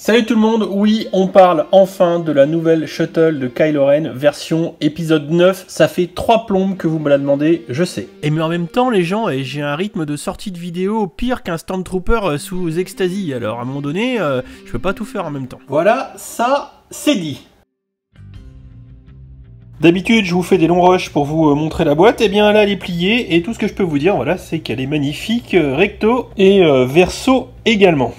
Salut tout le monde, oui, on parle enfin de la nouvelle shuttle de Kylo Ren, version épisode 9, ça fait 3 plombes que vous me la demandez, je sais. Et mais en même temps les gens, j'ai un rythme de sortie de vidéo pire qu'un Stormtrooper sous ecstasy, alors à un moment donné, je peux pas tout faire en même temps. Voilà, ça, c'est dit. D'habitude, je vous fais des longs rushs pour vous montrer la boîte, et bien là, elle est pliée, et tout ce que je peux vous dire, voilà, c'est qu'elle est magnifique, recto et verso également.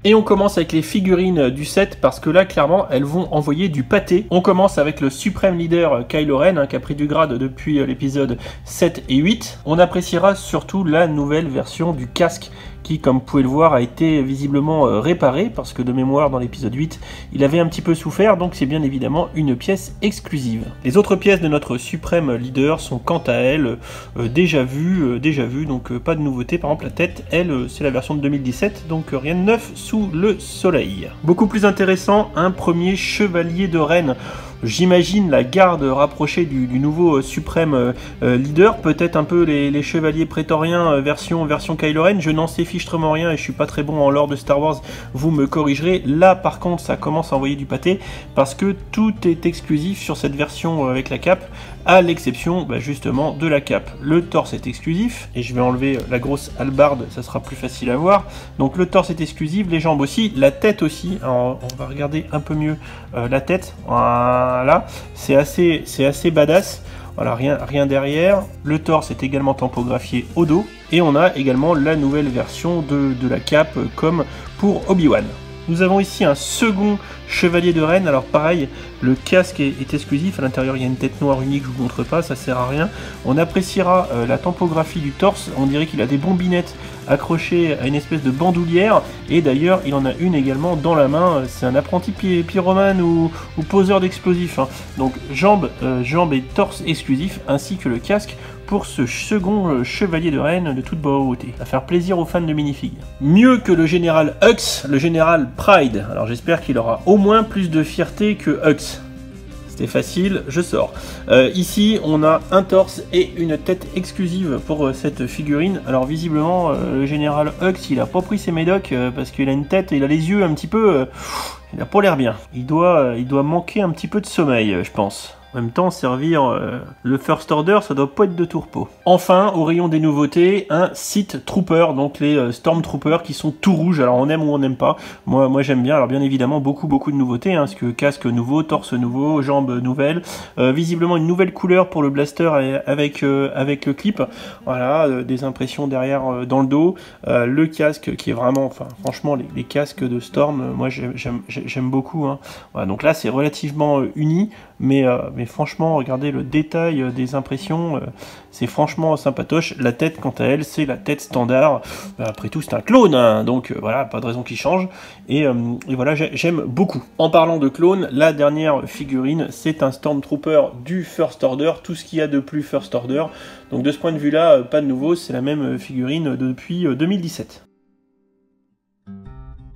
Et on commence avec les figurines du set parce que là clairement elles vont envoyer du pâté. On commence avec le suprême leader Kylo Ren qui a pris du grade depuis l'épisode 7 et 8. On appréciera surtout la nouvelle version du casque qui, comme vous pouvez le voir, a été visiblement réparé parce que de mémoire dans l'épisode 8 il avait un petit peu souffert, donc c'est bien évidemment une pièce exclusive. Les autres pièces de notre suprême leader sont quant à elles déjà vues, donc pas de nouveauté. Par exemple la tête, elle, c'est la version de 2017, donc rien de neuf sous le soleil. Beaucoup plus intéressant, un premier chevalier de Ren. J'imagine la garde rapprochée du nouveau suprême leader, peut-être un peu les chevaliers prétoriens version Kylo Ren. Je n'en sais fichtrement rien et je suis pas très bon en lore de Star Wars, vous me corrigerez. Là par contre ça commence à envoyer du pâté parce que tout est exclusif sur cette version avec la cape, à l'exception justement de la cape. Le torse est exclusif et je vais enlever la grosse hallebarde, ça sera plus facile à voir. Donc le torse est exclusif, les jambes aussi, la tête aussi. Alors, on va regarder un peu mieux la tête. Voilà, c'est assez badass. Voilà, rien derrière. Le torse est également tampographié au dos. Et on a également la nouvelle version de la cape comme pour Obi-Wan. Nous avons ici un second chevalier de Ren. Alors pareil, le casque est exclusif. À l'intérieur, il y a une tête noire unique, je vous montre pas, ça sert à rien. On appréciera la tampographie du torse. On dirait qu'il a des bombinettes accrochées à une espèce de bandoulière. Et d'ailleurs, il en a une également dans la main. C'est un apprenti pyromane ou poseur d'explosifs. Donc jambes et torse exclusif, ainsi que le casque pour ce second chevalier de Ren de toute beauté. À faire plaisir aux fans de minifigs. Mieux que le général Hux, le général Pride. Alors j'espère qu'il aura au moins plus de fierté que Hux. C'était facile, je sors. Ici, on a un torse et une tête exclusive pour cette figurine. Alors visiblement, le général Hux, il a pas pris ses médocs parce qu'il a une tête et il a les yeux un petit peu... il a pas l'air bien. Il doit manquer un petit peu de sommeil, je pense. En même temps, servir le First Order, ça doit pas être de tout repos. Enfin, au rayon des nouveautés, un Sith Trooper, donc les Stormtroopers qui sont tout rouges. Alors on aime ou on n'aime pas. Moi j'aime bien. Alors bien évidemment, beaucoup de nouveautés, parce que casque nouveau, torse nouveau, jambes nouvelles. Visiblement une nouvelle couleur pour le blaster avec le clip. Voilà, des impressions derrière dans le dos. Le casque qui est vraiment, enfin franchement, les casques de Storm, moi j'aime beaucoup. Voilà, donc là c'est relativement uni, mais franchement, regardez le détail des impressions, c'est franchement sympatoche. La tête, quant à elle, c'est la tête standard. Après tout, c'est un clone, donc voilà, pas de raison qu'il change. Et voilà, j'aime beaucoup. En parlant de clone, la dernière figurine, c'est un Stormtrooper du First Order, tout ce qu'il y a de plus First Order. Donc de ce point de vue-là, pas de nouveau, c'est la même figurine depuis 2017.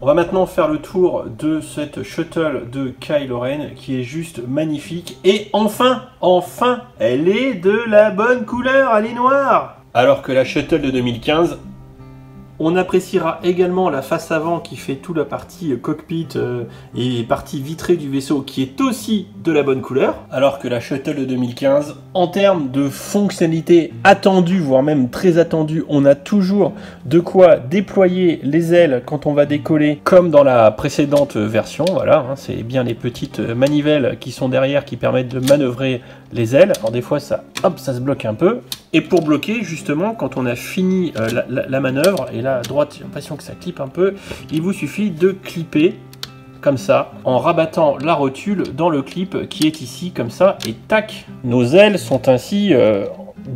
On va maintenant faire le tour de cette shuttle de Kylo Ren qui est juste magnifique. Et enfin, elle est de la bonne couleur, elle est noire. Alors que la shuttle de 2015... On appréciera également la face avant qui fait toute la partie cockpit et partie vitrée du vaisseau qui est aussi de la bonne couleur. Alors que la shuttle de 2015, en termes de fonctionnalité attendue, voire même très attendue, on a toujours de quoi déployer les ailes quand on va décoller comme dans la précédente version. Voilà, c'est bien les petites manivelles qui sont derrière qui permettent de manœuvrer les ailes. Alors des fois ça se bloque un peu. Et pour bloquer, justement, quand on a fini la manœuvre, et là à droite, j'ai l'impression que ça clip un peu, il vous suffit de clipper comme ça, en rabattant la rotule dans le clip qui est ici, comme ça, et tac, nos ailes sont ainsi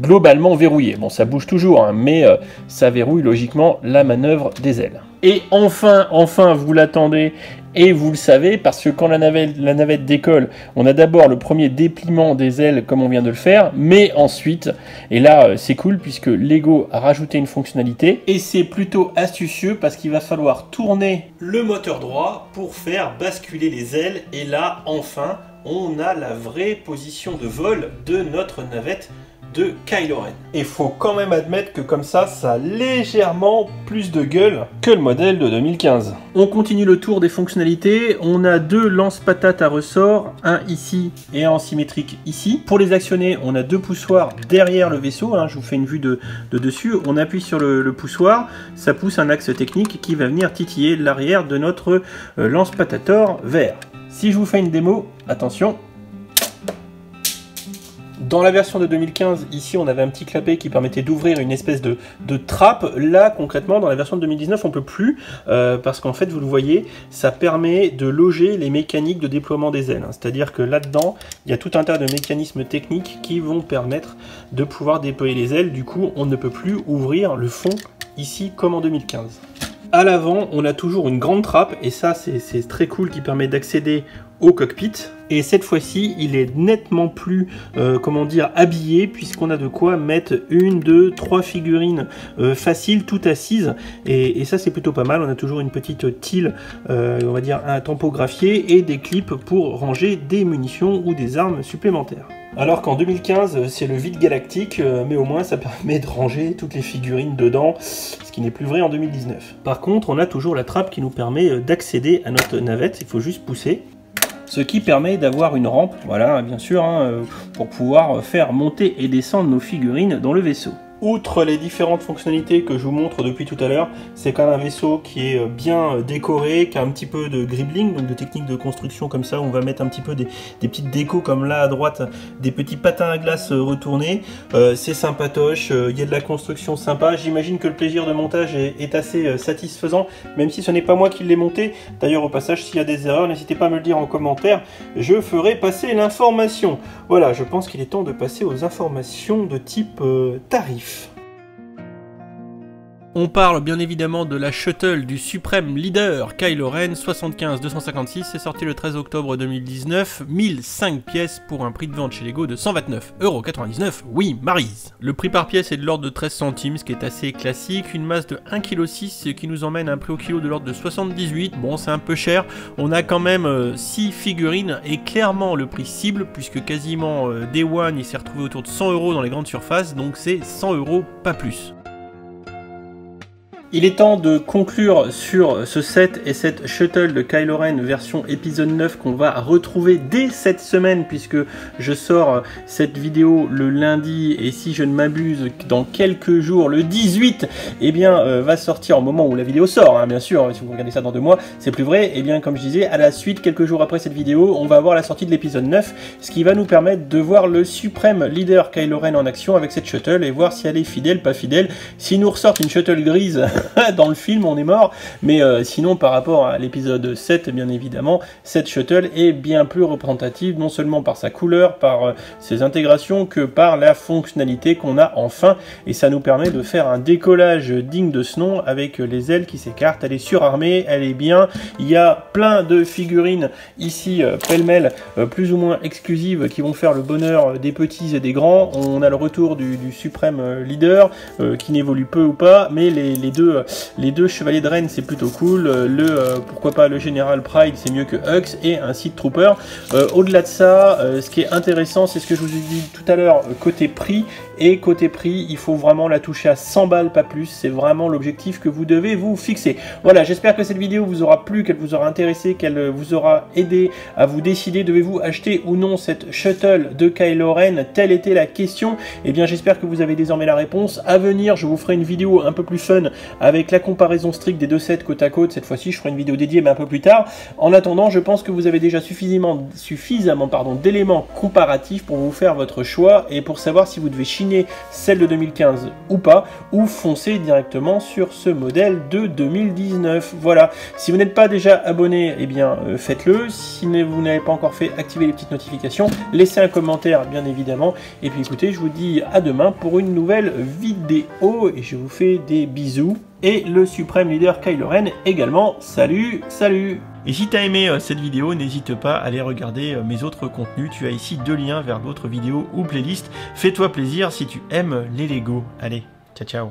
globalement verrouillées. Bon, ça bouge toujours, mais ça verrouille logiquement la manœuvre des ailes. Et enfin, vous l'attendez, et vous le savez, parce que quand la navette décolle, on a d'abord le premier dépliement des ailes comme on vient de le faire, mais ensuite, et là c'est cool puisque Lego a rajouté une fonctionnalité, et c'est plutôt astucieux parce qu'il va falloir tourner le moteur droit pour faire basculer les ailes, et là enfin, on a la vraie position de vol de notre navette de Kylo Ren. Et faut quand même admettre que comme ça a légèrement plus de gueule que le modèle de 2015. On continue le tour des fonctionnalités. On a deux lance-patates à ressort, un ici et un en symétrique ici. Pour les actionner, on a deux poussoirs derrière le vaisseau. Je vous fais une vue de dessus. On appuie sur le poussoir, ça pousse un axe technique qui va venir titiller l'arrière de notre lance-patator vert. Si je vous fais une démo, attention. Dans la version de 2015, ici on avait un petit clapet qui permettait d'ouvrir une espèce de trappe. Là concrètement dans la version de 2019 on peut plus parce qu'en fait vous le voyez, ça permet de loger les mécaniques de déploiement des ailes. C'est-à-dire que là-dedans il y a tout un tas de mécanismes techniques qui vont permettre de pouvoir déployer les ailes. Du coup on ne peut plus ouvrir le fond ici comme en 2015. À l'avant, on a toujours une grande trappe, et ça c'est très cool, qui permet d'accéder au cockpit. Et cette fois-ci, il est nettement plus, comment dire, habillé, puisqu'on a de quoi mettre 1, 2, 3 figurines faciles, toutes assises. Et ça c'est plutôt pas mal. On a toujours une petite tile, on va dire un tampographié, et des clips pour ranger des munitions ou des armes supplémentaires. Alors qu'en 2015, c'est le vide galactique, mais au moins ça permet de ranger toutes les figurines dedans, ce qui n'est plus vrai en 2019. Par contre, on a toujours la trappe qui nous permet d'accéder à notre navette, il faut juste pousser. Ce qui permet d'avoir une rampe, voilà, bien sûr, pour pouvoir faire monter et descendre nos figurines dans le vaisseau. Outre les différentes fonctionnalités que je vous montre depuis tout à l'heure, c'est quand même un vaisseau qui est bien décoré, qui a un petit peu de gribbling, donc de technique de construction comme ça, où on va mettre un petit peu des petites décos comme là à droite, des petits patins à glace retournés. C'est sympatoche, il y a de la construction sympa. J'imagine que le plaisir de montage est assez satisfaisant, même si ce n'est pas moi qui l'ai monté. D'ailleurs au passage, s'il y a des erreurs, n'hésitez pas à me le dire en commentaire, je ferai passer l'information. Voilà, je pense qu'il est temps de passer aux informations de type tarif. On parle bien évidemment de la shuttle du suprême leader Kylo Ren 75-256, c'est sorti le 13 octobre 2019, 1005 pièces pour un prix de vente chez Lego de 129,99 €, oui, Maryse. Le prix par pièce est de l'ordre de 13 centimes, ce qui est assez classique, une masse de 1,6 kg, qui nous emmène à un prix au kilo de l'ordre de 78, bon c'est un peu cher, on a quand même 6 figurines et clairement le prix cible, puisque quasiment Day One il s'est retrouvé autour de 100 € dans les grandes surfaces, donc c'est 100 €, pas plus. Il est temps de conclure sur ce set et cette shuttle de Kylo Ren version épisode 9 qu'on va retrouver dès cette semaine, puisque je sors cette vidéo le lundi, et si je ne m'abuse dans quelques jours, le 18, eh bien va sortir au moment où la vidéo sort, bien sûr, si vous regardez ça dans 2 mois, c'est plus vrai. Et bien comme je disais, à la suite, quelques jours après cette vidéo, on va avoir la sortie de l'épisode 9, ce qui va nous permettre de voir le suprême leader Kylo Ren en action avec cette shuttle, et voir si elle est fidèle, pas fidèle. Si nous ressortent une shuttle grise dans le film on est mort, mais sinon par rapport à l'épisode 7 bien évidemment, cette shuttle est bien plus représentative, non seulement par sa couleur, par ses intégrations, que par la fonctionnalité qu'on a enfin, et ça nous permet de faire un décollage digne de ce nom avec les ailes qui s'écartent. Elle est surarmée, elle est bien, il y a plein de figurines ici pêle-mêle, plus ou moins exclusives, qui vont faire le bonheur des petits et des grands. On a le retour du suprême leader qui n'évolue peu ou pas, mais les deux chevaliers de Ren c'est plutôt cool, pourquoi pas le général Pride c'est mieux que Hux, et un Sith Trooper. Au-delà de ça, ce qui est intéressant, c'est ce que je vous ai dit tout à l'heure, côté prix, et côté prix il faut vraiment la toucher à 100 balles, pas plus, c'est vraiment l'objectif que vous devez vous fixer. Voilà, j'espère que cette vidéo vous aura plu, qu'elle vous aura intéressé, qu'elle vous aura aidé à vous décider, devez-vous acheter ou non cette shuttle de Kylo Ren, telle était la question. Et bien j'espère que vous avez désormais la réponse. À venir, je vous ferai une vidéo un peu plus fun avec la comparaison stricte des deux sets côte à côte. Cette fois-ci je ferai une vidéo dédiée mais un peu plus tard. En attendant, je pense que vous avez déjà suffisamment d'éléments comparatifs pour vous faire votre choix et pour savoir si vous devez chiner celle de 2015 ou pas, ou foncer directement sur ce modèle de 2019. Voilà, si vous n'êtes pas déjà abonné, eh bien faites-le. Si vous n'avez pas encore fait, activez les petites notifications, laissez un commentaire bien évidemment, et puis écoutez, je vous dis à demain pour une nouvelle vidéo et je vous fais des bisous. Et le suprême leader Kylo Ren également. Salut, salut! Et si tu as aimé cette vidéo, n'hésite pas à aller regarder mes autres contenus. Tu as ici 2 liens vers d'autres vidéos ou playlists. Fais-toi plaisir si tu aimes les Lego. Allez, ciao ciao!